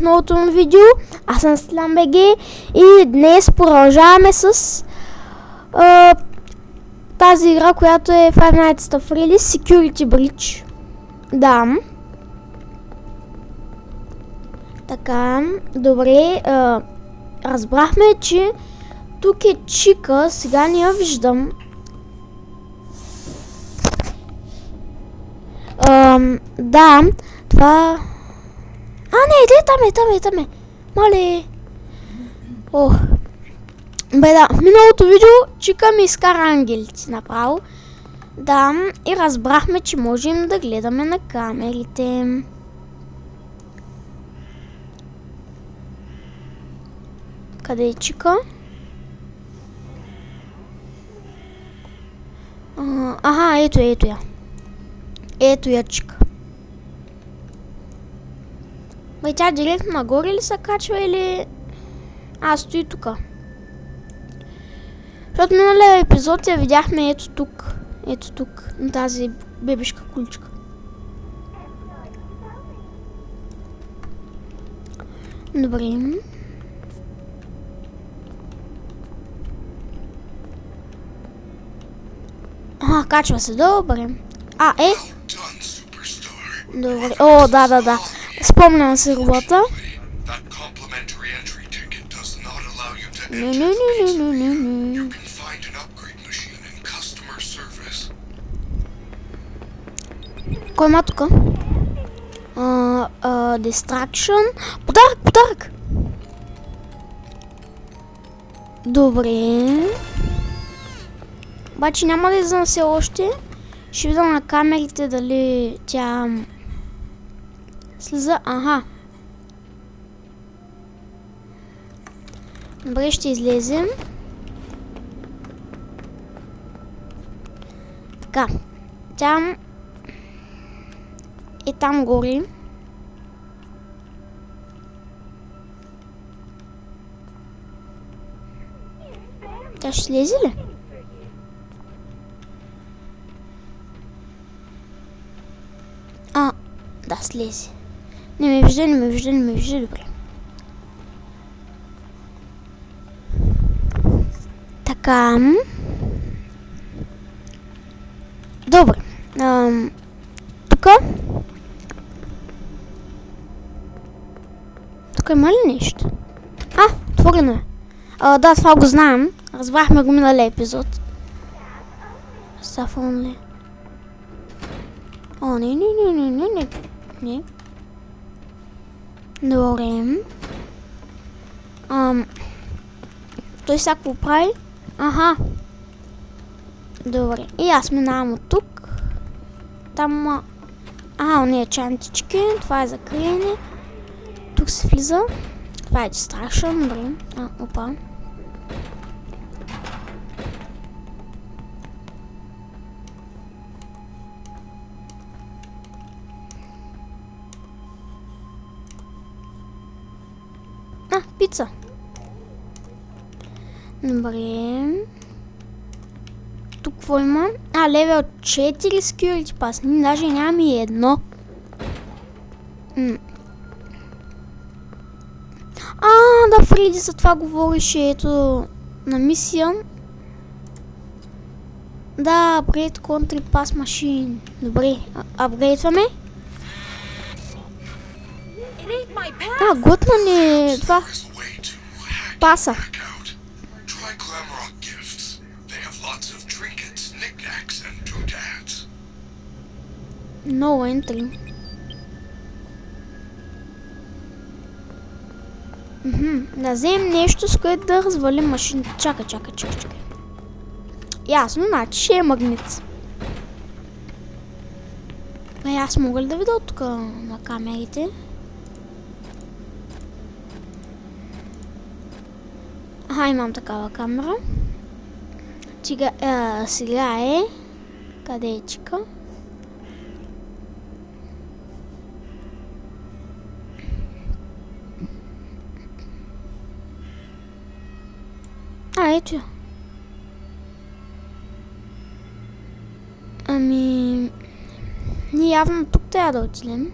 новото му видео. Аз съм Стилян БГ и днес продължаваме с тази игра, която е Five Nights at Freddy's Security Breach. Да. Така, добре. Разбрахме, че тук е Чика. Сега не я виждам. Да, това... не, там е. Мале. Ох. Бе, да, в миналото видео Чика ми изкара ангелите направо. Да, и разбрахме, че можем да гледаме на камерите. Къде е Чика? Аха, ето я. Ето я Чика. Бе, тя директно нагоре ли се качва или... стои тука. Защото миналия епизод я видяхме ето тук. Ето тук, на тази бебешка куличка. Добре. Качва се, добре. Добре, о, да. Спомням се робота. Не. Кой има тука? Distraction. Подарък! Добре. Обаче няма да излизам все още. Ще видя на камерите дали тя слиза. Добре, ще излезем. Така. Тя е там горе. Тя ще слезе ли? Да, слезе. Не ме вижда, добре. Така. Добре. Тука има ли нещо? Отворено е. Да, това го знаем. Разбрахме го миналия епизод. Сафон ли? Не. Добре. Той всяко прави. Добре. И аз минавам от тук. Там... ония чантички. Това е закриене. Тук се влиза. Това е distraction. Добре. Опа. Пица. Добре. Тук какво има? Левел 4 Security Pass. Даже нямам и едно. Да, Фреди за това говореше, ето, на мисия. Да, Upgrade Country Pass Machine. Добре, апгрейдваме. Готно ни е това. Паса. No entry. Да вземем нещо, с което да развалим машината. Чакай. Ясно, значи ще е магнит. Аз мога ли да видя от тук на камерите? Имам такава камера. Сега е... Къде е Чика? Ето я. Ние явно тук трябва да отидем.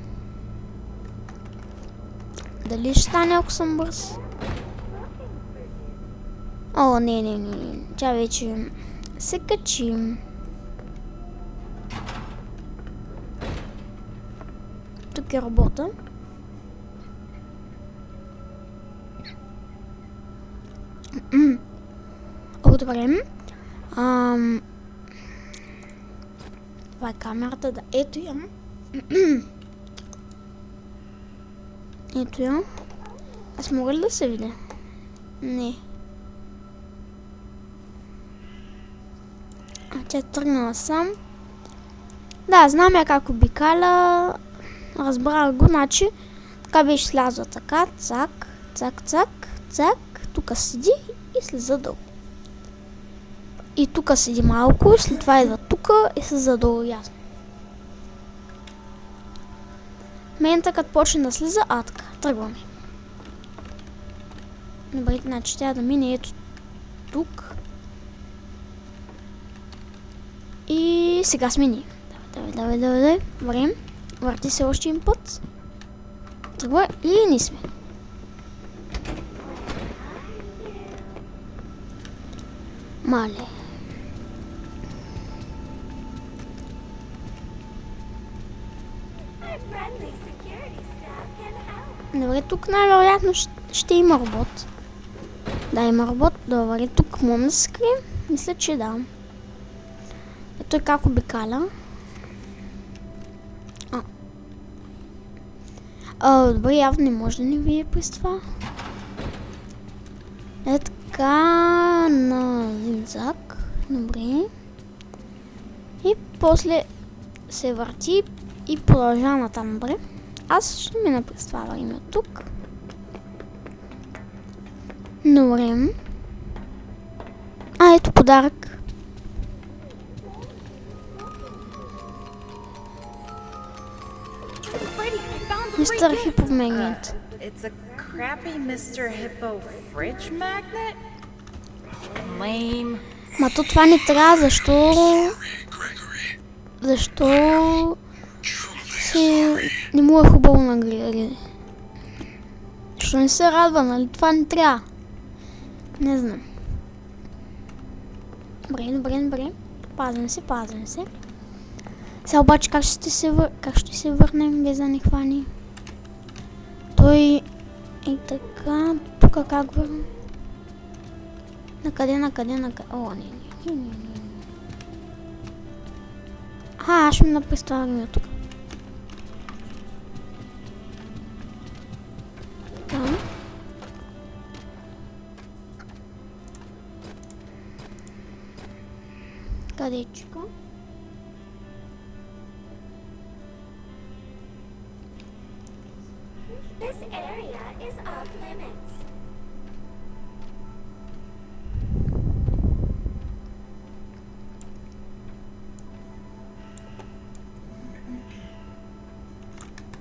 Дали ще стане, ако съм бърз? О, не. Тя вече се качи. Тук е робота. О, добре. Това е камерата, да. Ето я. Ето я. Аз мога ли да се видя? Не. Тя е тръгнала сам. Да, знам я как обикаля. Разбрах го, значи така беше слязла така, цак, цак, цак, цак. Тук седи и слиза долу. И тук седи малко, след това идва тук и слиза долу, ясно. Момента като почне да слиза, така, тръгваме. Добре, значи тя да мине ето тук. И сега смени. Давай. Време. Върти се още един път. Тръгва и не сме. Мале. Добре, тук най-вероятно ще има робот. Да, има робот. Добре, тук можем да се скрием. Мисля, че да. Ето е как обикаля. Добре, явно не може да ни види през това. Е така на зигзаг. Добре. И после се върти и продължава натам. Добре. Аз ще мина през това време тук. Добре. Ето подарък. Мистер Хипо магнит. It's a crappy Mr. Hippo fridge magnet? Lame. Ма то това не трябва, защо не му е хубаво на Григари. Защо не се радва, нали? Това не трябва. Не знам. Добре. Пазим се. Сега обаче как ще се върнем без да ни хвани? Той е така, тук как върнем? Накъде? О, не. Аз ще ми напрестоваме тук. Там. Къдечко? This area is off limits.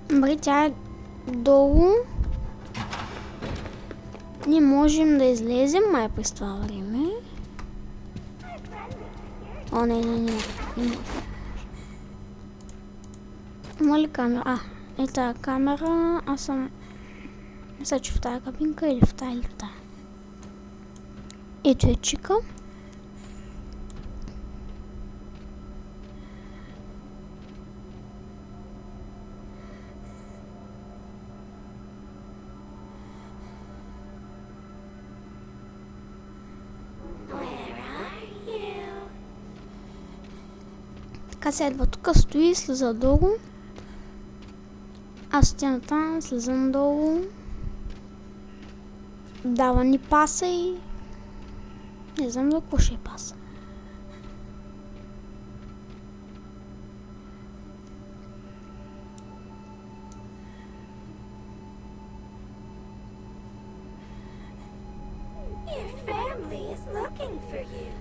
Добре, тя е долу. Не можем да излезем май през това време. О, не. Има ли камера? Е тази камера, аз съм... Мисля, че в тази кабинка или в тази. Ето е чика. Така следва тук, стои, слиза долу. Аз стоя там, слизам долу. Дава ни паса и... Не знам за какво ще е паса. Your family is looking for you.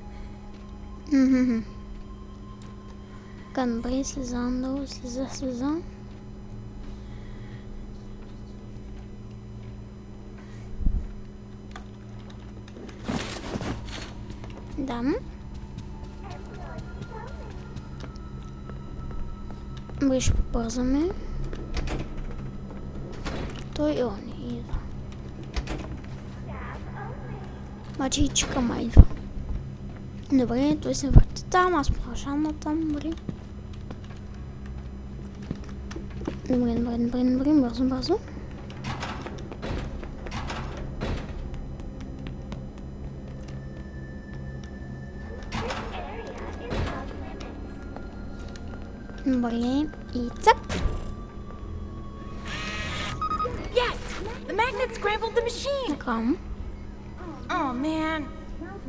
Добре, слизам долу, слизам. Да. Добре, ще побързаме. Той не Обаче и чикама идва. Добре, той се върти там, аз продължавам на там, добре. Добре, бързо. Добре, и цак. Yes! The magnet scrambled the machine! Така. Oh man.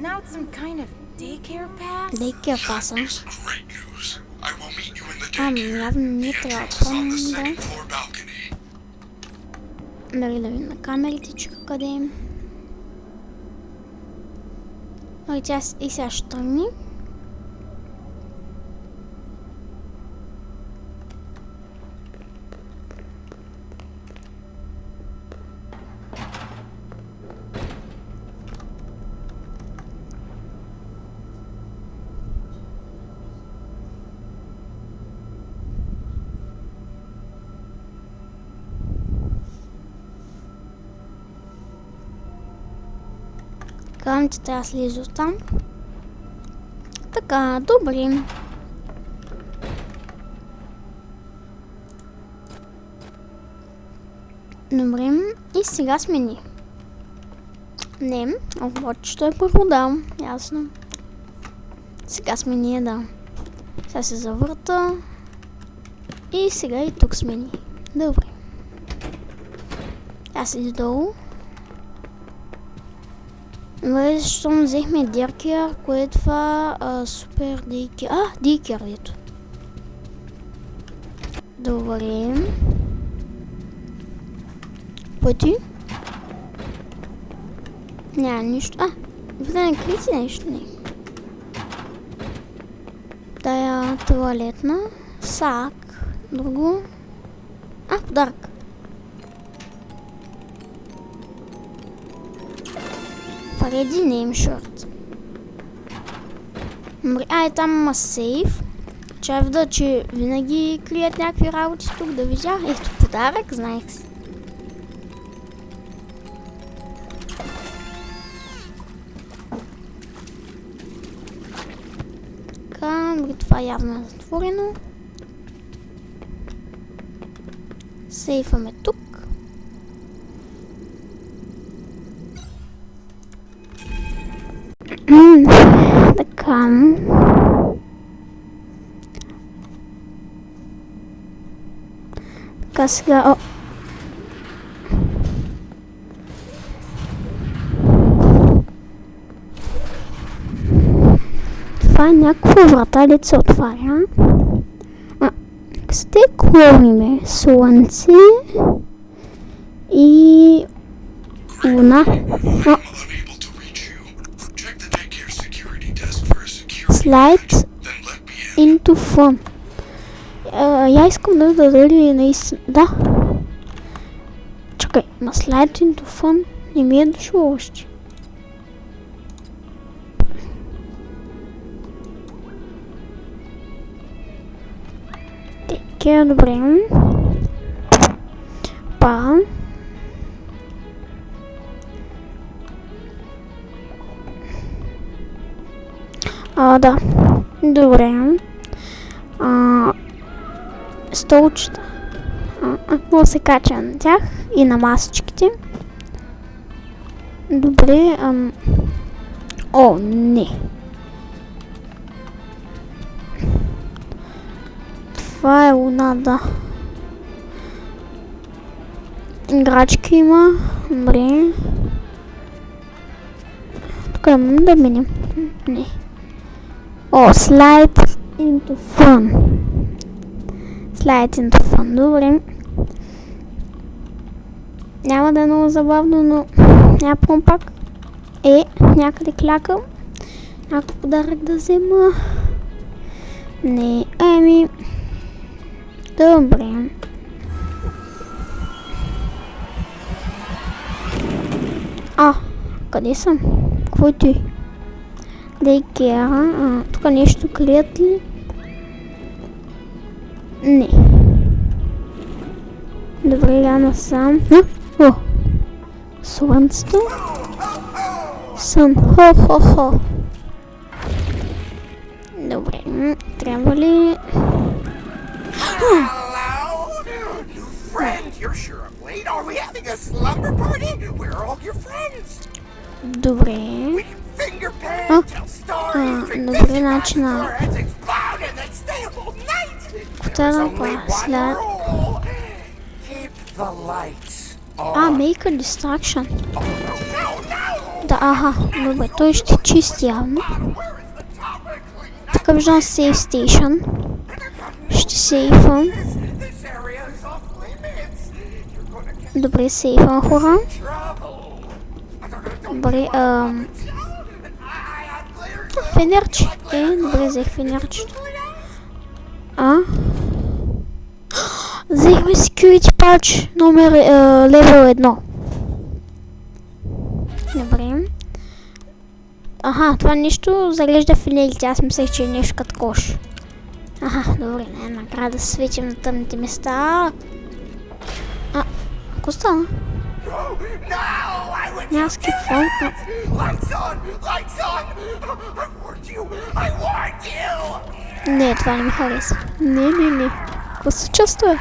Now it's some kind of daycare pass? Дейкер паса. That is great news. I will meet you in the daycare. Явно не трябва It's on the да. second floor balcony. Дали да видим на камерите, че къде е. Ой, тя и сега ще тръгне. Казвам, че трябва да слиза оттам. Така, добре. Добре, и сега смени. Не, обаче е първо да, ясно. Сега смени, да. Сега се завърта. И сега и тук смени. Добре. Аз иди долу. Добре, защото взехме Дейкер, кое е това? Супер Дейкер. Дейкер, ето. Добре. Пъти. Няма нищо. Видя крити нещо, не. Тая туалетна. Сак. Друго. Подарък. Фреди нейм шорт. Там има сейф. Чай видя, че винаги крият някакви работи тук да видя. Ето подарък, знаех си. Така, това явно е затворено. Сейфът е тук. Така. Така сега... Това е някаква врата, дето се отваря. Сте клони, бе. Слънце и луна. Slide into fun. Я искам да дали наистина. Да. Чакай, ма slide into fun не ми е дошло още. Така, добре. Да. Добре. Столчета. Какво се кача на тях и на масичките. Добре. Не. Това е луна, да. Играчки има. Добре. Тук имам да минем. Не. Slide into fun. Slide into fun. Добре. Няма да е много забавно, но няма пак. Някъде клякам. Някакъв подарък да взема. Не, добре. Къде съм? Какво е ти? Дейкера. Тук нещо крият ли? Не. Добре, я насам. Слънцето. Сън. Хо-хо-хо. Добре, трябва ли... Hello, new friend. You're sure I'm late. Are we having a slumber party? Where are all your friends? Добре. We can finger paint, tell stories, drink добре, fizzy значи coffee, на... our heads explode, and then stay up all night. Какво There's да only направя one след... rule. Keep the lights on. make a distraction. Oh, no, no. Да, аха, добре, той ще чисти явно. Where is the topic? Така виждам сейф стейшън. Ще сейфам. This area is off limits. You're gonna get Добре, сейфам хора. trouble. Добре, фенерче. Добре, взех фенерчето. Взехме security patch номер левел 1. Добре. Аха, това нещо зарежда фенерите. Аз мислех, че е нещо като кош. Аха, добре, накрая да светим на тъмните места. Какво стана? Няма скипвам. Lights on! Lights on! I warned you! I warned you! Не, това не ми харесва. Не. Какво се чувства?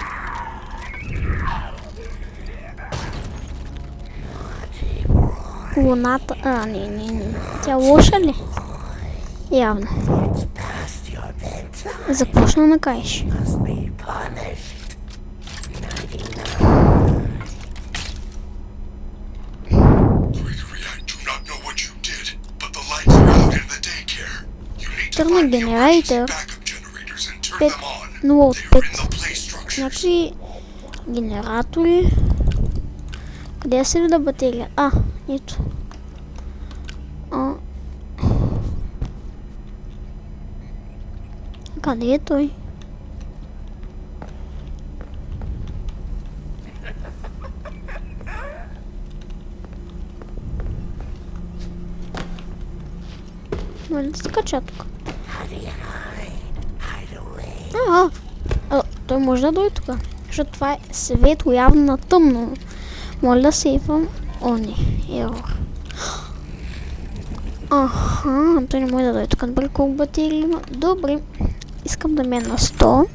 Луната... не. Тя лоша ли? Явно. Започна да каеш. Gregory, I do not know what you did, but the lights are out in the daycare. You need to Turn find the the generator. emergency backup generators and turn Пет, them on. 0 от They are 5. in the play structures. Някакви генератори. Къде се вида батерия? Ето. Къде е той? Може да се кача тук. Той може да дойде тук. Защото това е светло, явно на тъмно. Моля да сейфам. Не, ерор. Той не може да дойде тук. Добре, колко батерии има? Добре. Искам да ме на 100.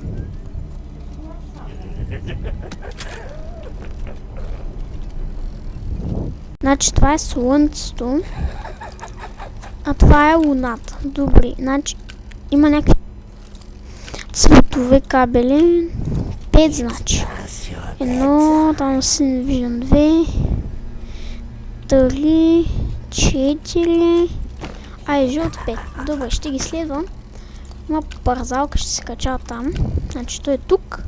Значи това е слънцето. А това е луната. Добре, значи има някакви цветове кабели. 5 значи. 1, там си виждам 2, 3, 4, жълт 5. Добре, ще ги следвам. Има парзалка, ще се кача там. Значи той е тук.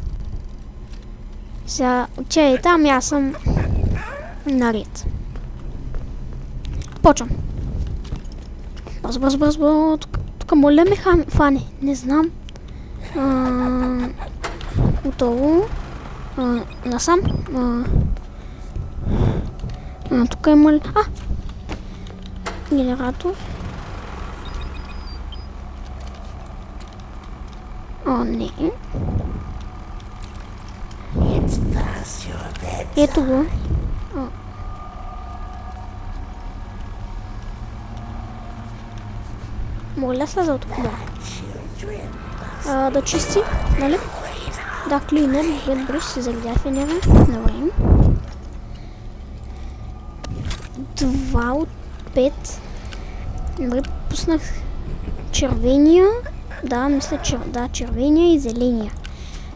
Сега отида там и аз съм наред. Почвам. Бързо. Тук моля ме фане. Не знам. Готово. Насам. Тук има ли... Генератор. Не. Ето го. Моля се за тук. Да чисти, нали? Да, клинер, добре, ще се заредя фенера. Добре. 2 от 5. Добре, пуснах червения. Да, мисля, че червения и зеления.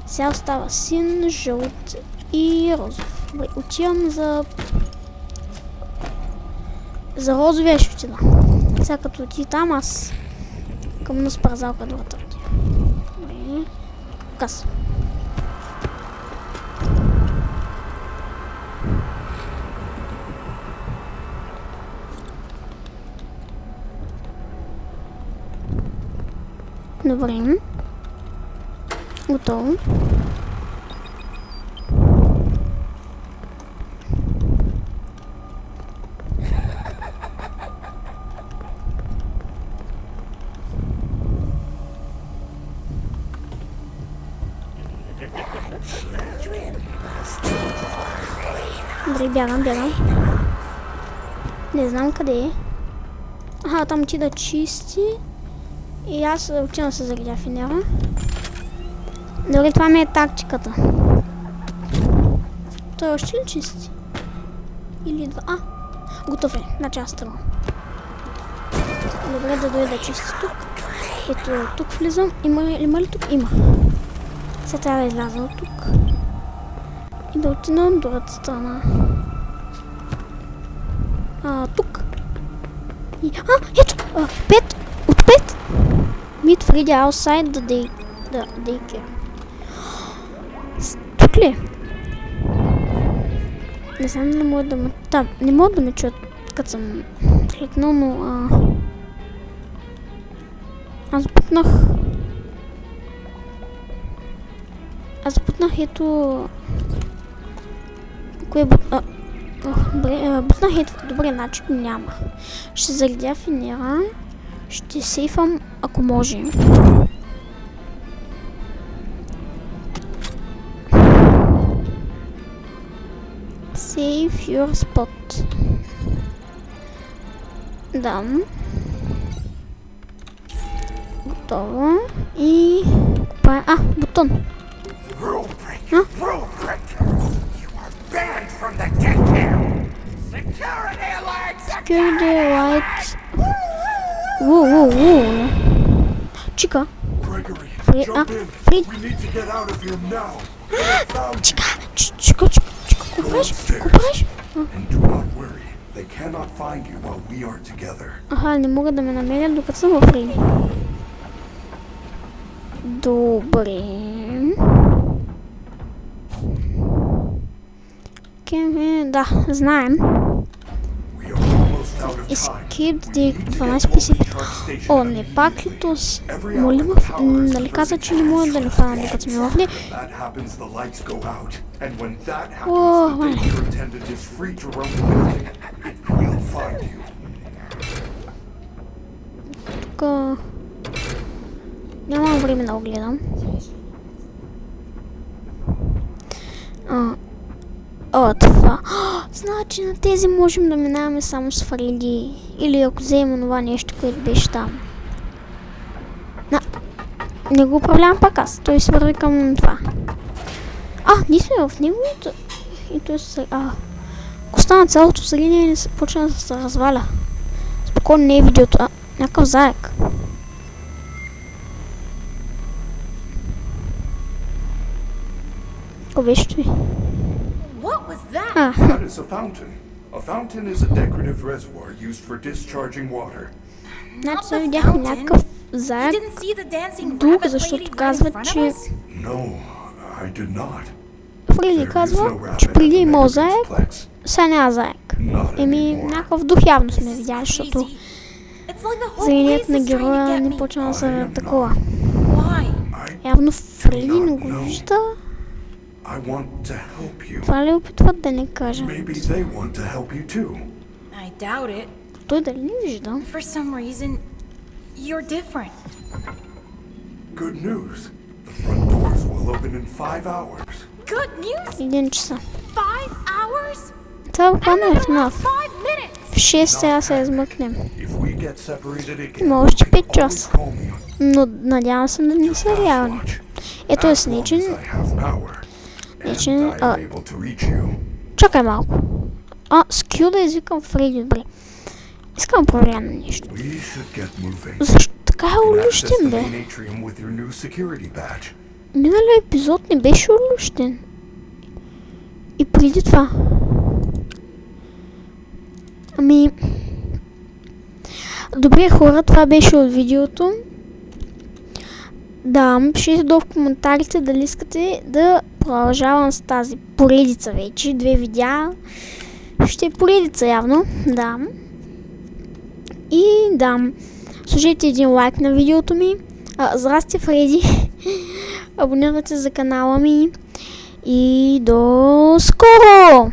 Сега остава син, жълт и розов. Добре, отивам за розовия ще отида. Сега като отида там, аз към нас парзалка другата отида. Добре. Кас. Добре. Готово. Добре, бягам. Не знам къде е. Аха, там ти да чисти. И аз отивам да се заредя в инера. Добре, това ми е тактиката. Той още ли чисти? Или два? А, готов е. Значи аз тръгвам. Добре, да дойде да чисти тук. Ето, тук влизам. Има ли тук? Има. Сега трябва да изляза от тук. И да отида от другата страна. Тук. И, ето! 5! От 5! Meet Freddy outside the daycare. Тук ли? Не знам дали мога да ме... Там, не мога да ме чуят, като съм кликнал, но... Аз бутнах ето... Кое бутнах? Бутнах ето... Добре, значи няма. Ще заредя в инера. Ще сейфам, ако може. Save your spot. Да. Готово. И... бутон. Rule breaker! Rule breaker! You are banned from the daycare! Security alert! Security lights. Whoa. Чика. Gregory, Fred, jump in. Fred. We need to get out of here now. Чика. Какво правиш? And do not worry. They cannot find you while we are together. Аха, не могат да ме намерят докато съм в Фреди. Добре. Да, знаем. We are almost out of time. Escape the 12 PCP. О, не пак ли този? Молимов, нали каза, че не мога да ли фана докато сме в ли? That happens, the lights go out. And when that happens, Oh, the man. danger attendant is free to roam the building. It will find you. Тук... Нямам време да го гледам. Това. Значи на тези можем да минаваме само с Фреди. Или ако вземем това нещо, което беше там. Не го управлявам пак аз. Той се върви към това. Ние сме в него и той се... Ако стана цялото зрение, почна да се разваля. Спокойно не е видеото. Някакъв заек. Какво беше той? What was that? That is a fountain. A fountain is a decorative reservoir used for discharging water. Значи Not се the видях fountain. някакъв You заек. didn't see the dancing Дух, rabbit lady защото right in казва, front че... of us? No, I did not. Фреди There is казва, no rabbit че at преди the имал заек, Megaplex. сега няма заек. Not Еми, anymore. някакъв дух явно сме This is видяли, защото crazy. It's like the whole зрението place на is trying to героя get не me. почна да се I am такова. Why? I Явно Фреди не го вижда. I want to help you. Това ли опитват да ни кажа? Maybe they want to help you too. I doubt it. Той дали не вижда? For some reason, you're different. Good news. The front doors will open in 5 hours. Good news? 1 часа. 5 hours? Това буквално е в Another нов. 5 minutes. В 6 сега се измъкнем. If we get separated again, Има още you 5 can часа. always call me on Но надявам се да не са реални. Watch. Ето е As long сничен. as I have power. And Сничен. I am able to reach you. Чакай малко. Скил да извикам Фреди, добре. Искам да проверя на нещо. We should get moving. Защо така е You can access улющен, the бе? main atrium with your new security badge. Миналия епизод не беше улющен. И преди това. Добре, хора, това беше от видеото. Да, пишете долу в коментарите дали искате да продължавам с тази поредица вече. 2 видеа. Ще е поредица явно, да. И да, служете един лайк на видеото ми. Здрасти, Фреди. Абонирайте се за канала ми. И до скоро!